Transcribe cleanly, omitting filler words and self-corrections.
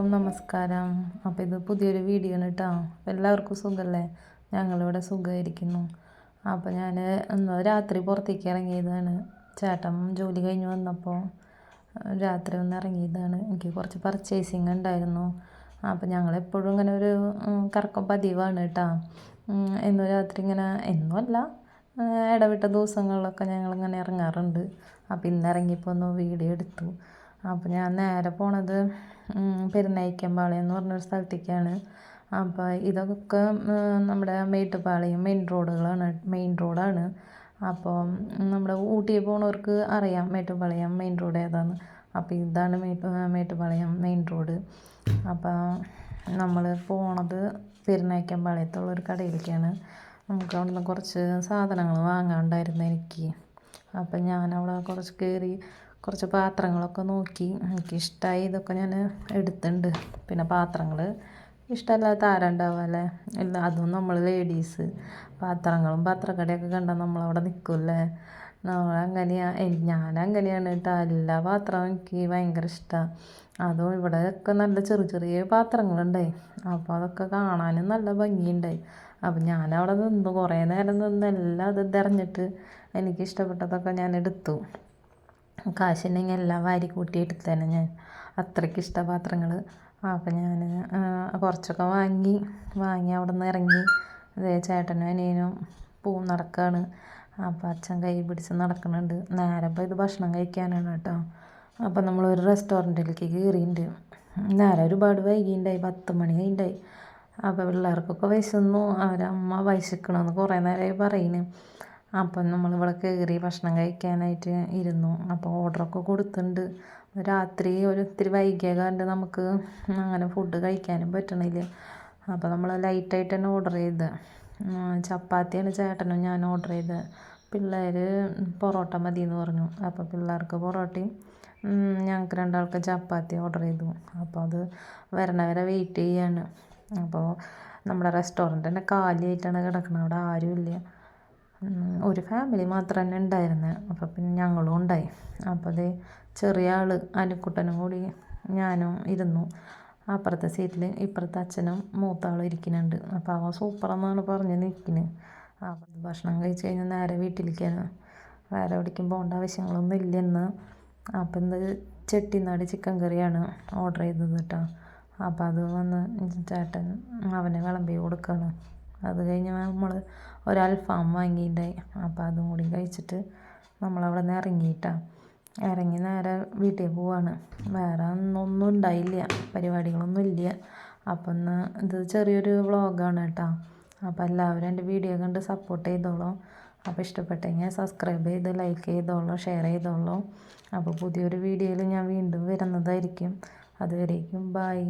എല്ലാവർക്കും നമസ്കാരം. അപ്പോൾ ഇത് പുതിയൊരു വീഡിയോ ആണ് കേട്ടോ. എല്ലാവർക്കും സുഖമല്ലേ? ഞങ്ങളിവിടെ സുഖമായിരിക്കുന്നു. അപ്പോൾ ഞാൻ ഇന്ന് രാത്രി പുറത്തേക്ക് ഇറങ്ങിയതാണ്. ചേട്ടൻ ജോലി കഴിഞ്ഞ് വന്നപ്പോൾ രാത്രി ഒന്ന് ഇറങ്ങിയതാണ്. എനിക്ക് കുറച്ച് പർച്ചേസിങ് ഉണ്ടായിരുന്നു. അപ്പോൾ ഞങ്ങളെപ്പോഴും ഇങ്ങനെ ഒരു കറക്കം പതിവാണ് കേട്ടോ. എന്നും രാത്രി ഇങ്ങനെ എന്നുമല്ല, ഇടവിട്ട ദിവസങ്ങളിലൊക്കെ ഞങ്ങളിങ്ങനെ ഇറങ്ങാറുണ്ട്. അപ്പോൾ ഇന്ന് ഇറങ്ങിയപ്പോൾ ഒന്ന് വീഡിയോ എടുത്തു. അപ്പോൾ ഞാൻ നേരെ പോണത് പെരുന്നയിക്കമ്പാളയം എന്ന് പറഞ്ഞൊരു സ്ഥലത്തേക്കാണ്. അപ്പോൾ ഇതൊക്കെ നമ്മുടെ മേട്ടുപ്പാളയം മെയിൻ റോഡാണ്. അപ്പോൾ നമ്മുടെ ഊട്ടി പോണവർക്ക് അറിയാം മേട്ടുപ്പാളയം മെയിൻ റോഡ് ഏതാന്ന്. അപ്പോൾ ഇതാണ് മേട്ടുപ്പാളയം മെയിൻ റോഡ്. അപ്പോൾ നമ്മൾ പോണത് പെരുന്നയിക്കമ്പാളയത്തുള്ളൊരു കടയിലേക്കാണ്. നമുക്ക് അവിടെ നിന്ന് കുറച്ച് സാധനങ്ങൾ വാങ്ങാനുണ്ടായിരുന്നു എനിക്ക്. അപ്പം ഞാനവിടെ കുറച്ച് കയറി കുറച്ച് പാത്രങ്ങളൊക്കെ നോക്കി. എനിക്കിഷ്ടമായി, ഇതൊക്കെ ഞാൻ എടുത്തിട്ടുണ്ട്. പിന്നെ പാത്രങ്ങൾ ഇഷ്ടമല്ലാത്ത ആരുണ്ടാവുമല്ലേ? ഇല്ല, അതും നമ്മൾ ലേഡീസ് പാത്രങ്ങളും പാത്രക്കടയൊക്കെ കണ്ടാൽ നമ്മളവിടെ നിൽക്കുമല്ലേ? ഞാനങ്ങനെയാണ് കേട്ടോ. എല്ലാ പാത്രവും എനിക്ക് ഭയങ്കര ഇഷ്ടമാണ്. അതും ഇവിടെയൊക്കെ നല്ല ചെറിയ ചെറിയ പാത്രങ്ങളുണ്ടായി. അപ്പോൾ അതൊക്കെ കാണാനും നല്ല ഭംഗിയുണ്ടായി. അപ്പം ഞാനവിടെ നിന്ന് കുറേ നേരം നിന്ന് എല്ലാം അത് തിരഞ്ഞിട്ട് എനിക്കിഷ്ടപ്പെട്ടതൊക്കെ ഞാൻ എടുത്തു. കാശുണ്ടെങ്കിൽ എല്ലാം വാരി കൂട്ടി എടുത്തേനെ ഞാൻ. അത്രയ്ക്ക് ഇഷ്ടമാണ് പാത്രങ്ങൾ. അപ്പം ഞാൻ കുറച്ചൊക്കെ വാങ്ങി അവിടെ നിന്ന് ഇറങ്ങി. അതേ ചേട്ടനും അനിയനും നടക്കുകയാണ്. അപ്പം അച്ഛൻ കൈ പിടിച്ച് നടക്കുന്നുണ്ട്. നേരെ ഇപ്പോൾ ഇത് ഭക്ഷണം കഴിക്കാനാണ് കേട്ടോ. അപ്പം നമ്മളൊരു റെസ്റ്റോറൻറ്റിലേക്ക് കയറിയിട്ടുണ്ട്. നേരെ ഒരുപാട് വൈകിയുണ്ടായി, 10 മണി കഴിഞ്ഞിട്ടായി. അപ്പോൾ പിള്ളേർക്കൊക്കെ വിശന്നു. അവരമ്മ വിശക്കണമെന്ന് കുറേ നേരമായി പറയുന്നു. അപ്പം നമ്മളിവിടെ കയറി ഭക്ഷണം കഴിക്കാനായിട്ട് ഇരുന്നു. അപ്പോൾ ഓർഡറൊക്കെ കൊടുത്തിട്ടുണ്ട്. രാത്രി ഇത്തിരി വൈകിയ കാരണം നമുക്ക് അങ്ങനെ ഫുഡ് കഴിക്കാനും പറ്റണില്ല. അപ്പോൾ നമ്മൾ ലൈറ്റായിട്ട് തന്നെ ഓർഡർ ചെയ്ത്. ചപ്പാത്തിയാണ് ചേട്ടനും ഞാൻ ഓർഡർ ചെയ്തത്. പിള്ളേർ പൊറോട്ട മതി എന്ന് പറഞ്ഞു. അപ്പോൾ പിള്ളേർക്ക് പൊറോട്ടയും ഞങ്ങൾക്ക് രണ്ടാൾക്ക് ചപ്പാത്തി ഓർഡർ ചെയ്തു. അപ്പോൾ അത് വരണവരെ വെയിറ്റ് ചെയ്യാണ്. അപ്പോൾ നമ്മുടെ റെസ്റ്റോറൻറ്റ് തന്നെ കാലിയായിട്ടാണ് കിടക്കുന്നത്. അവിടെ ആരുമില്ല. ഒരു ഫാമിലി മാത്രം തന്നെ ഉണ്ടായിരുന്നത്. അപ്പോൾ പിന്നെ ഞങ്ങളും ഉണ്ടായി. അപ്പോൾ അത് ചെറിയ ആൾ അനുക്കുട്ടനും കൂടി ഞാനും ഇരുന്നു അപ്പുറത്തെ സീറ്റിൽ. ഇപ്പുറത്തെ അച്ഛനും മൂത്ത ആളും ഇരിക്കുന്നുണ്ട്. അപ്പോൾ അവൻ സൂപ്പറെന്നാണ് പറഞ്ഞ് നിൽക്കുന്നത്. അപ്പോൾ ഭക്ഷണം കഴിച്ച് കഴിഞ്ഞാൽ നേരെ വീട്ടിലേക്കാണ്. വേറെ എവിടേക്കും പോകേണ്ട ആവശ്യങ്ങളൊന്നും ഇല്ലെന്ന്. അപ്പം ഇത് ചെട്ടിനാട് ചിക്കൻ കറിയാണ് ഓർഡർ ചെയ്തത് കേട്ടോ. അപ്പോൾ അത് വന്ന് ചേട്ടൻ അവനെ വിളമ്പി കൊടുക്കുകയാണ്. അത് കഴിഞ്ഞ് നമ്മൾ ഒരു അൽഫാം വാങ്ങിയിട്ടുണ്ടായി. അപ്പോൾ അതും കൂടി കഴിച്ചിട്ട് നമ്മളവിടെ നിന്ന് ഇറങ്ങി നേരെ വീട്ടിൽ പോവാണ്. വേറെ ഒന്നും ഉണ്ടായില്ല, പരിപാടികളൊന്നും ഇല്ല. അപ്പം ഇന്ന് ഇത് ചെറിയൊരു വ്ളോഗാണ് കേട്ടോ. അപ്പോൾ എല്ലാവരും എൻ്റെ വീഡിയോ കണ്ട് സപ്പോർട്ട് ചെയ്തോളൂ. അപ്പോൾ ഇഷ്ടപ്പെട്ടെങ്കിൽ സബ്സ്ക്രൈബ് ചെയ്ത് ലൈക്ക് ചെയ്തോളൂ, ഷെയർ ചെയ്തോളൂ. അപ്പോൾ പുതിയൊരു വീഡിയോയിൽ ഞാൻ വീണ്ടും വരുന്നതായിരിക്കും. അതുവരേക്കും ബായ്.